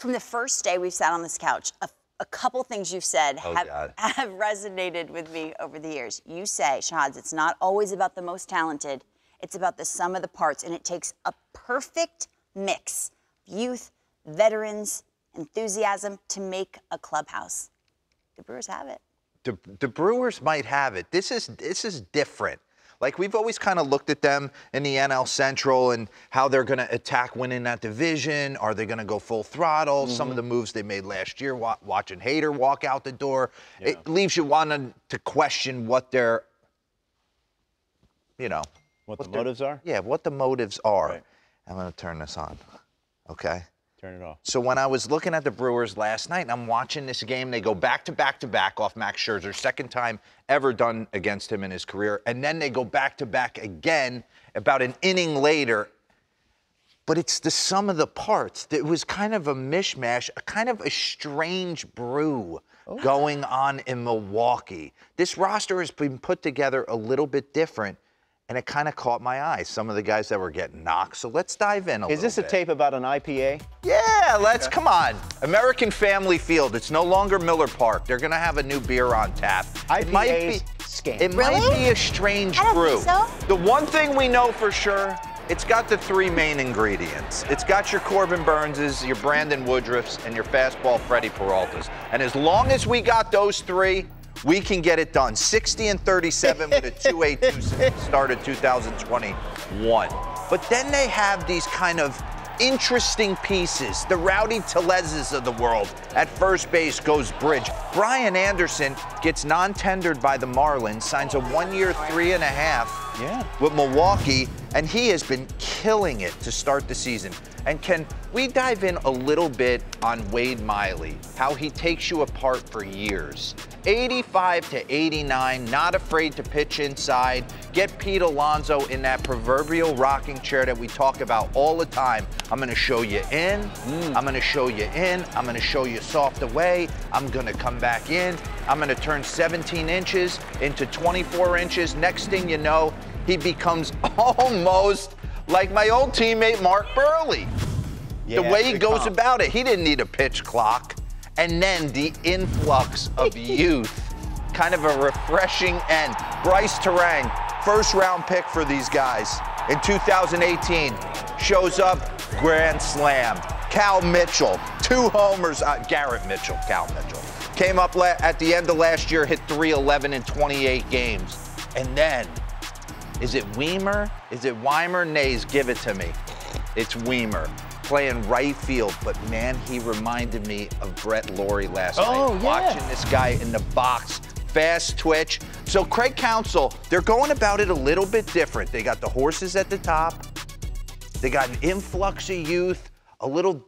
From the first day we've sat on this couch, a couple things you've said have resonated with me over the years. You say, Shahads, it's not always about the most talented. It's about the sum of the parts, and it takes a perfect mix of youth, veterans, enthusiasm to make a clubhouse. The Brewers have it. The Brewers might have it. This is different. Like, we've always kind of looked at them in the NL Central and how they're going to attack winning that division. Are they going to go full throttle? Some of the moves they made last year, watching Hader walk out the door, it leaves you wanting to question what their, what the motives are? Yeah, what the motives are. Right. I'm going to turn this on, okay? Turn it off. So when I was looking at the Brewers last night and I'm watching this game, they go back to back to back off Max Scherzer, second time ever done against him in his career. And then they go back to back again about an inning later. But it's the sum of the parts. It was kind of a mishmash, kind of a strange brew going on in Milwaukee. This roster has been put together a little bit different. And it kind of caught my eye, some of the guys that were getting knocked. So let's dive in a little bit. Is this a tape about an IPA? Yeah, come on. American Family Field. It's no longer Miller Park. They're going to have a new beer on tap. IPA's scam. It might be a strange brew. I don't think so. The one thing we know for sure, it's got the three main ingredients. It's got your Corbin Burnses, your Brandon Woodruffs, and your fastball Freddie Peraltas. And as long as we got those three, we can get it done. 60-37 with a 2.82 start of 2021. But then they have these kind of interesting pieces. The Rowdy Telezes of the world. At first base goes Bridge. Brian Anderson gets non-tendered by the Marlins, signs a 1 year, $3.5 with Milwaukee, and he has been killing it to start the season. And can we dive in a little bit on Wade Miley, how he takes you apart for years? 85-89, not afraid to pitch inside, get Pete Alonso in that proverbial rocking chair that we talk about all the time. I'm going to show you in, I'm going to show you in, I'm going to show you soft away, I'm going to come back in, I'm going to turn 17 inches into 24 inches. Next thing you know, he becomes almost like my old teammate Mark Burley. The way he goes about it, he didn't need a pitch clock. And then the influx of youth, kind of a refreshing end. Bryce Terang, first-round pick for these guys in 2018, shows up, grand slam. Cal Mitchell, 2 homers. Garrett Mitchell, Cal Mitchell. Came up at the end of last year, hit .311 in 28 games. And then, is it Weimer? Is it Weimer? Nays, give it to me. It's Weimer. Playing right field, but man, he reminded me of Brett Laurie last night. Watching this guy in the box, fast twitch. So Craig Counsell, they're going about it a little bit different. They got the horses at the top. They got an influx of youth, a little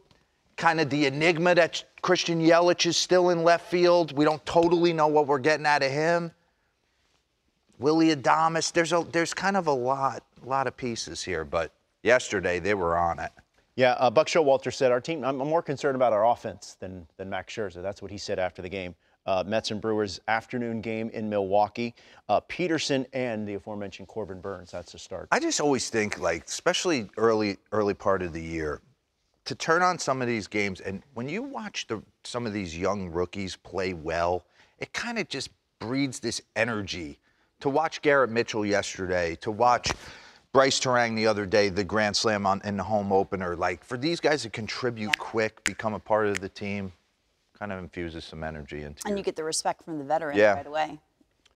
kind of the enigma that Christian Yelich is still in left field. We don't totally know what we're getting out of him. Willie Adames, there's kind of a lot of pieces here, but yesterday they were on it. Yeah, Buck Showalter said, our team, I'm more concerned about our offense than Max Scherzer. That's what he said after the game. Mets and Brewers afternoon game in Milwaukee. Peterson and the aforementioned Corbin Burns, that's the start. I just always think, like, especially early part of the year, to turn on some of these games, and when you watch some of these young rookies play well, it kind of just breeds this energy. To watch Garrett Mitchell yesterday, to watch Bryce Terang the other day, the grand slam in the home opener, like, for these guys to contribute quick, become a part of the team, kind of infuses some energy into And you get the respect from the veterans right away.